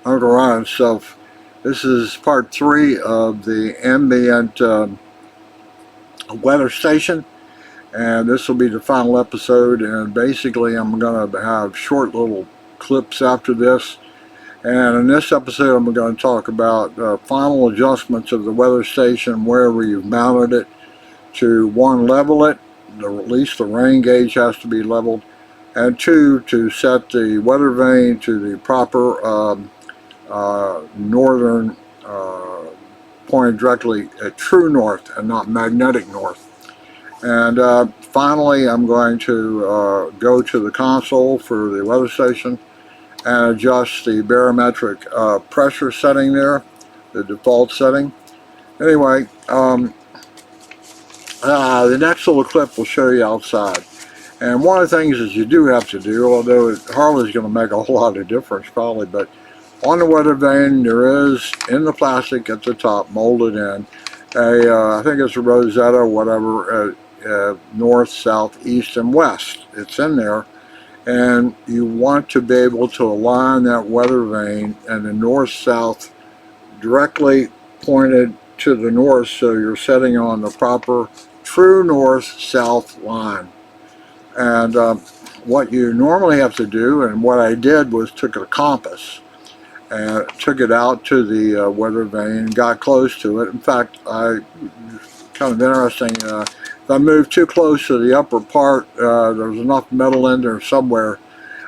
Alright, so this is part 3 of the Ambient Weather Station, and this will be the final episode. And basically I'm going to have short little clips after this, and in this episode I'm going to talk about final adjustments of the weather station wherever you've mounted it to, one, level it, at least the rain gauge has to be leveled, and two, to set the weather vane to the proper northern, pointed directly at true north and not magnetic north. And finally I'm going to go to the console for the weather station and adjust the barometric pressure setting there, the default setting. Anyway, the next little clip will show you outside. And one of the things that you do have to do, although it hardly is going to make a whole lot of difference probably, but on the weather vane there is, in the plastic at the top, molded in, I think it's a Rosetta or whatever, north, south, east, and west. It's in there, and you want to be able to align that weather vane and the north-south directly pointed to the north, so you're setting on the proper true north-south line. And what you normally have to do, and what I did, was took a compass and took it out to the weather vane, got close to it. In fact, kind of interesting, if I moved too close to the upper part, there's enough metal in there somewhere.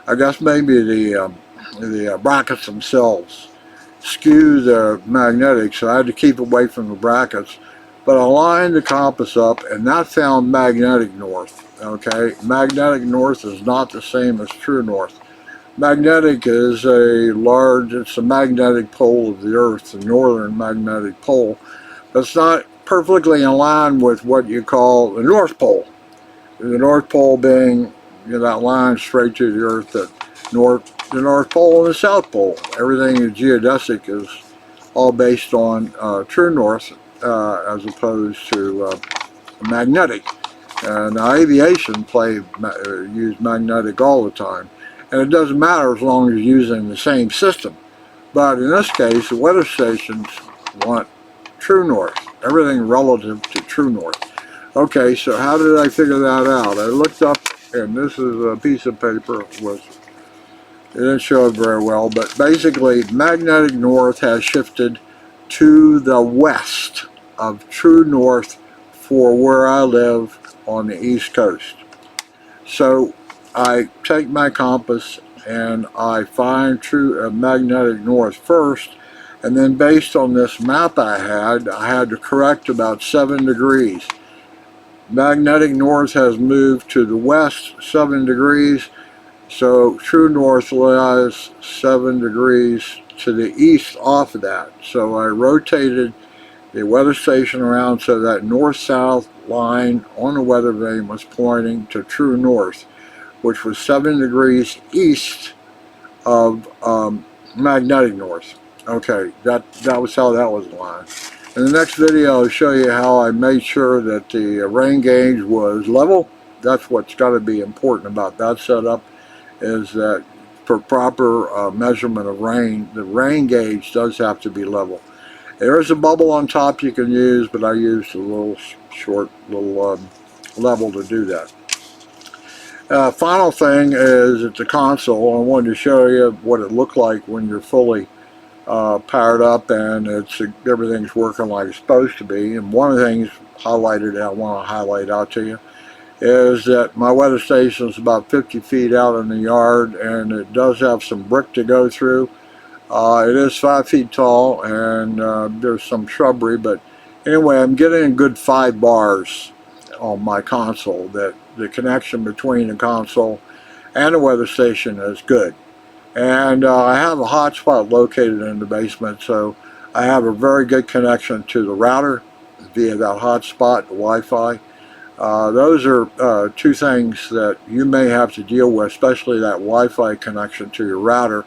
I guess maybe the brackets themselves skew the magnetic, so I had to keep away from the brackets. But I lined the compass up, and that found magnetic north. Okay, magnetic north is not the same as true north. Magnetic is it's a magnetic pole of the Earth, the northern magnetic pole. That's not perfectly in line with what you call the North Pole. The North Pole being, that line straight to the Earth, the North Pole and the South Pole. Everything geodesic is all based on true north as opposed to magnetic. And aviation use magnetic all the time. And it doesn't matter as long as you're using the same system. But in this case, the weather stations want true north. Everything relative to true north. Okay, so how did I figure that out? I looked up, and this is a piece of paper. It didn't show it very well, but basically magnetic north has shifted to the west of true north for where I live on the East Coast. So I take my compass and I find true magnetic north first, and then based on this map I had to correct about 7 degrees. Magnetic north has moved to the west 7 degrees, so true north lies 7 degrees to the east off of that. So I rotated the weather station around so that north-south line on the weather vane was pointing to true north, which was 7 degrees east of magnetic north. Okay, that was how that was aligned. In the next video I'll show you how I made sure that the rain gauge was level. That's what's got to be important about that setup, is that for proper measurement of rain, the rain gauge does have to be level. There is a bubble on top you can use, but I used a little short level to do that. Final thing is at the console. I wanted to show you what it looked like when you're fully powered up and everything's working like it's supposed to be. And one of the things highlighted I want to highlight out to you is that my weather station is about 50 feet out in the yard, and it does have some brick to go through. It is 5 feet tall, and there's some shrubbery, but anyway, I'm getting a good 5 bars on my console. That the connection between the console and the weather station is good. And I have a hotspot located in the basement, so I have a very good connection to the router via that hotspot, the Wi-Fi. Those are two things that you may have to deal with, especially that Wi-Fi connection to your router.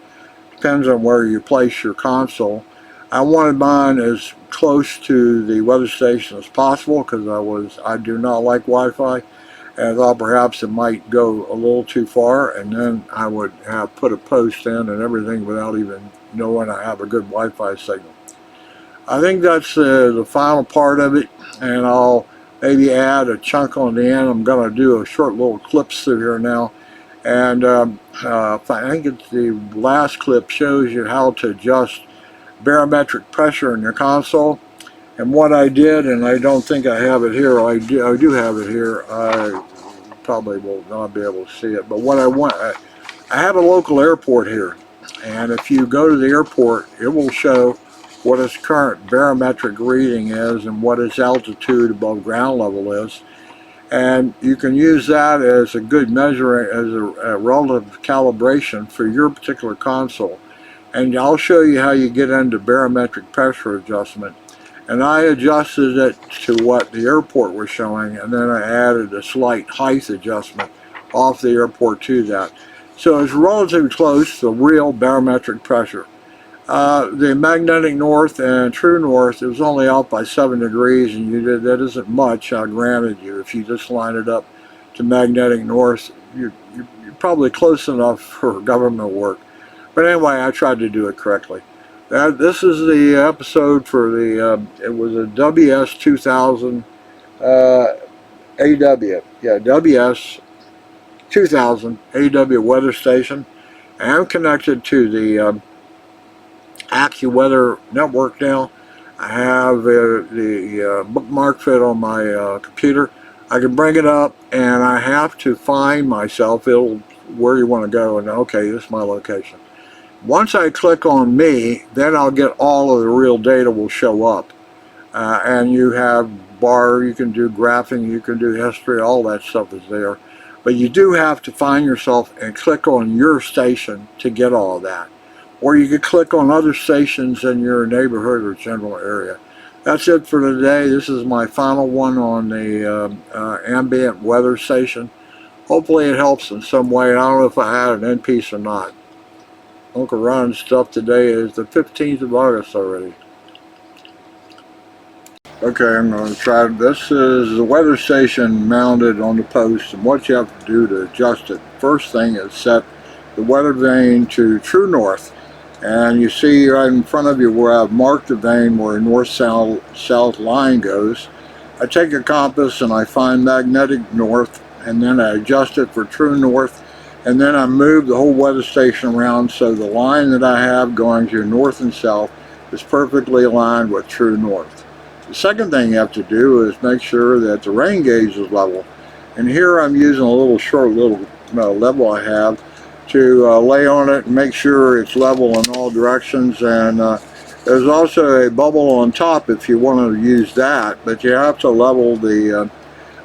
Depends on where you place your console. I wanted mine as close to the weather station as possible because I do not like Wi-Fi. and I thought perhaps it might go a little too far, and then I would have put a post in and everything without even knowing I have a good Wi-Fi signal. I think that's the final part of it, and I'll maybe add a chunk on the end. I'm going to do a short little clips through here now, and I think it's the last clip shows you how to adjust barometric pressure in your console. And what I did, and I don't think I have it here, I do have it here, I probably will not be able to see it, but what I have a local airport here, and if you go to the airport, it will show what its current barometric reading is and what its altitude above ground level is. And you can use that as a good measure, as a relative calibration for your particular console. And I'll show you how you get into barometric pressure adjustment. And I adjusted it to what the airport was showing, and then I added a slight height adjustment off the airport to that. So it's relatively close to real barometric pressure. The magnetic north and true north, it was only out by 7 degrees, and that isn't much, I granted you. If you just line it up to magnetic north, you're probably close enough for government work. But anyway, I tried to do it correctly. This is the episode for the, it was a WS-2000 AW. Yeah, WS-2000 AW weather station. I am connected to the AccuWeather network now. I have the bookmark fit on my computer. I can bring it up, and I have to find myself. It'll where you want to go, and okay, this is my location. Once I click on me, then I'll get all of the real data will show up. And you have bar, you can do graphing, you can do history, all that stuff is there. But you do have to find yourself and click on your station to get all of that. Or you could click on other stations in your neighborhood or general area. That's it for today. This is my final one on the Ambient Weather Station. Hopefully it helps in some way. I don't know if I had an end piece or not. Uncle Ron's stuff today is the 15th of August already. Okay, I'm going to try. This is the weather station mounted on the post, and what you have to do to adjust it. First thing is set the weather vane to true north. And you see right in front of you where I've marked the vane where a north-south line goes. I take a compass and I find magnetic north, and then I adjust it for true north. And then I move the whole weather station around so the line that I have going to north and south is perfectly aligned with true north. The second thing you have to do is make sure that the rain gauge is level. And here I'm using a short little level I have to lay on it and make sure it's level in all directions. And there's also a bubble on top if you want to use that, but you have to level the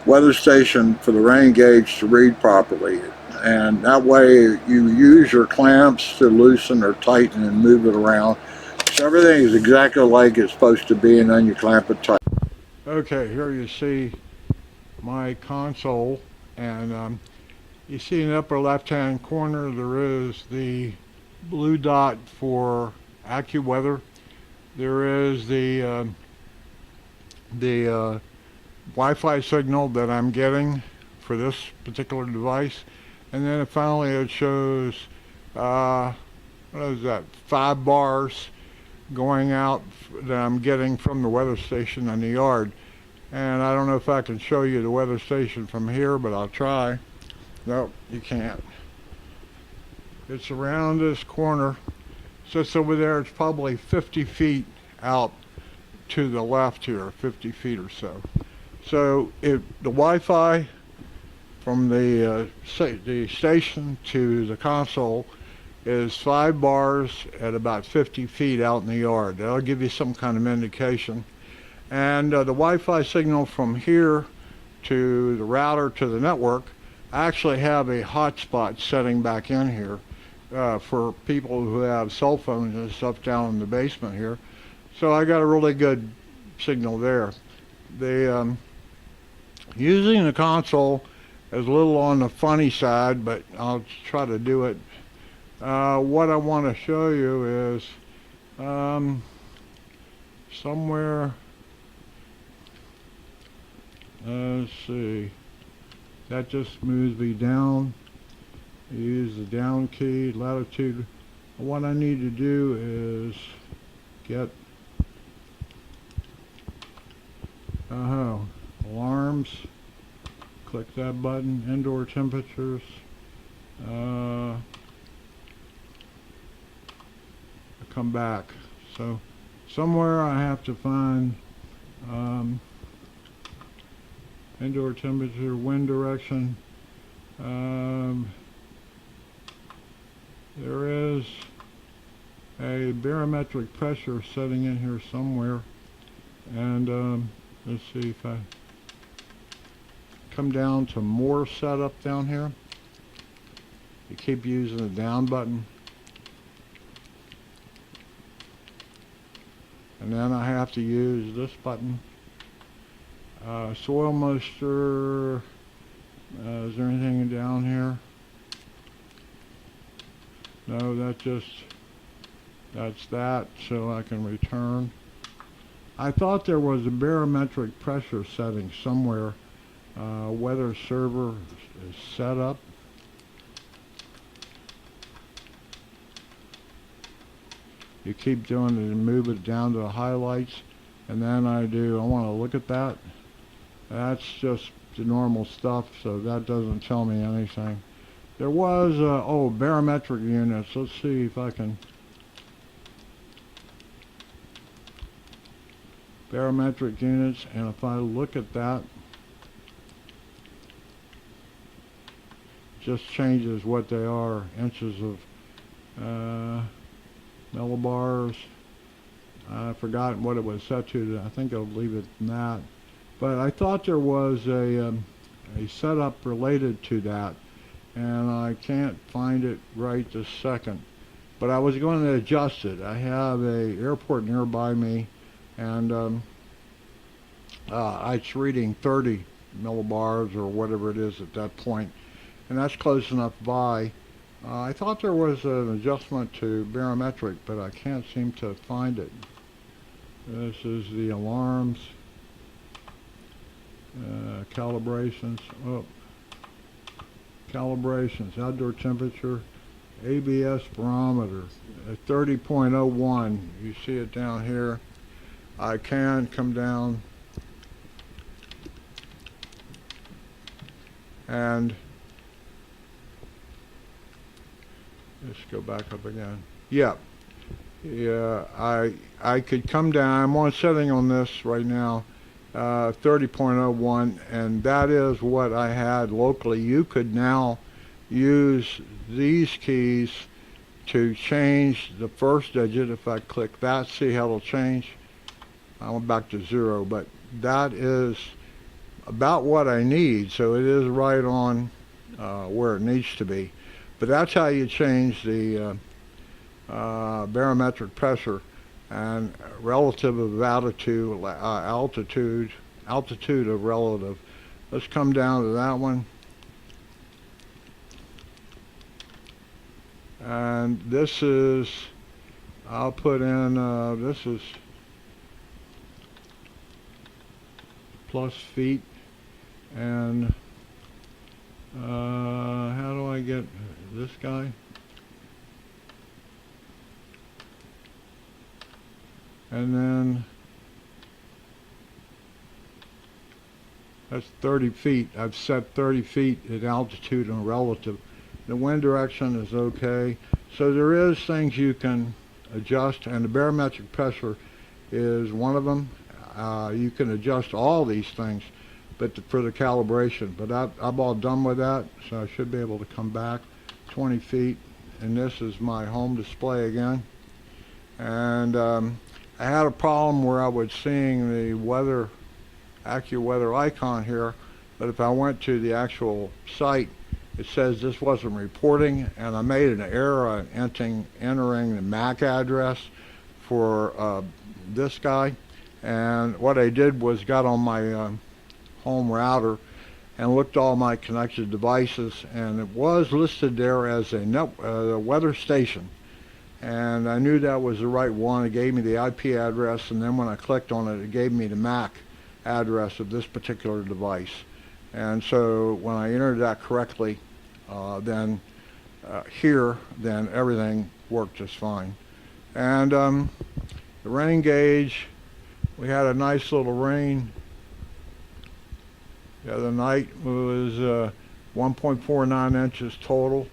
weather station for the rain gauge to read properly. And that way you use your clamps to loosen or tighten and move it around. So everything is exactly like it's supposed to be, and then you clamp it tight. Okay, here you see my console, and you see in the upper left hand corner there is the blue dot for AccuWeather. There is the Wi-Fi signal that I'm getting for this particular device. And then finally it shows, what is that, 5 bars going out that I'm getting from the weather station in the yard. And I don't know if I can show you the weather station from here, but I'll try. Nope, you can't. It's around this corner. Sits over there. It's probably 50 feet out to the left here, 50 feet or so. So the Wi-Fi from the station to the console is 5 bars at about 50 feet out in the yard. That'll give you some kind of indication. And the Wi-Fi signal from here to the router to the network, I actually have a hotspot setting back in here for people who have cell phones and stuff down in the basement here. So I got a really good signal there. Using the console is a little on the funny side, but I'll try to do it. What I want to show you is somewhere, let's see, that just moves me down. Use the down key, latitude. What I need to do is get alarms. Click that button, indoor temperatures. Come back. So somewhere I have to find indoor temperature, wind direction. There is a barometric pressure setting in here somewhere, and let's see if I come down to more setup down here. You keep using the down button, and then I have to use this button. Soil moisture. Is there anything down here? No, that's that, so I can return. I thought there was a barometric pressure setting somewhere. Weather server is set up. You keep doing it and move it down to the highlights, and then I want to look at that. That's just the normal stuff, so that doesn't tell me anything. There was barometric units. Let's see if I can. Barometric units, and if I look at that, just changes what they are. Inches of millibars. I've forgotten what it was set to. I think I'll leave it in that. But I thought there was a setup related to that, and I can't find it right this second. But I was going to adjust it. I have a airport nearby me, and it's reading 30 millibars or whatever it is at that point, and that's close enough by. I thought there was an adjustment to barometric, but I can't seem to find it. This is the alarms, calibrations. Calibrations, outdoor temperature, ABS barometer at 30.01. You see it down here. I can come down and let's go back up again. Yeah, I could come down. I'm on setting on this right now, 30.01, and that is what I had locally. You could now use these keys to change the first digit. If I click that, see how it'll change. I went back to 0, but that is about what I need, so it is right on where it needs to be. But that's how you change the barometric pressure and relative of altitude, altitude of relative. Let's come down to that one. And this is, I'll put in, this is plus feet, and how do I get this guy? And then that's 30 feet. I've set 30 feet at altitude and relative. The wind direction is okay. So there is things you can adjust, and the barometric pressure is one of them. You can adjust all these things, but for the calibration. But I'm all done with that, so I should be able to come back 20 feet. And this is my home display again. And I had a problem where I was seeing the weather, AccuWeather icon here, but if I went to the actual site, it says this wasn't reporting, and I made an error entering the MAC address for this guy. And what I did was got on my home router and looked all my connected devices, and it was listed there as a weather station. And I knew that was the right one. It gave me the IP address, and then when I clicked on it, it gave me the MAC address of this particular device. And so when I entered that correctly, then everything worked just fine. And the rain gauge, we had a nice little rain. The other night was 1.49 inches total.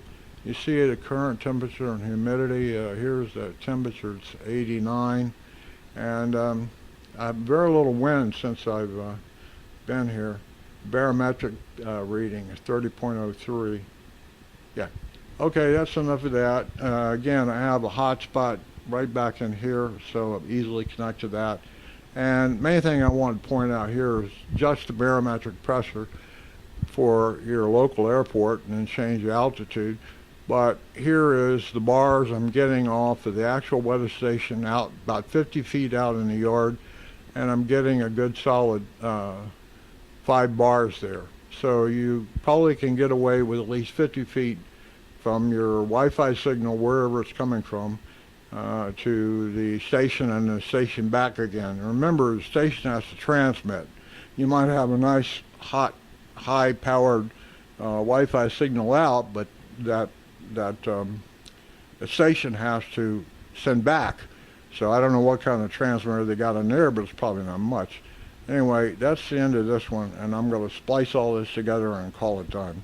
You see the current temperature and humidity. Here's the temperature, it's 89. And I have very little wind since I've been here. Barometric reading is 30.03. Yeah. Okay, that's enough of that. Again, I have a hotspot right back in here, so I'm easily connected to that. And main thing I want to point out here is just the barometric pressure for your local airport and then change the altitude. But here is the bars I'm getting off of the actual weather station out about 50 feet out in the yard, and I'm getting a good solid 5 bars there. So you probably can get away with at least 50 feet from your Wi-Fi signal, wherever it's coming from, to the station and the station back again. And remember, the station has to transmit. You might have a nice, hot, high-powered Wi-Fi signal out, but the station has to send back. So I don't know what kind of transmitter they got in there, but it's probably not much. Anyway, that's the end of this one, and I'm going to splice all this together and call it done.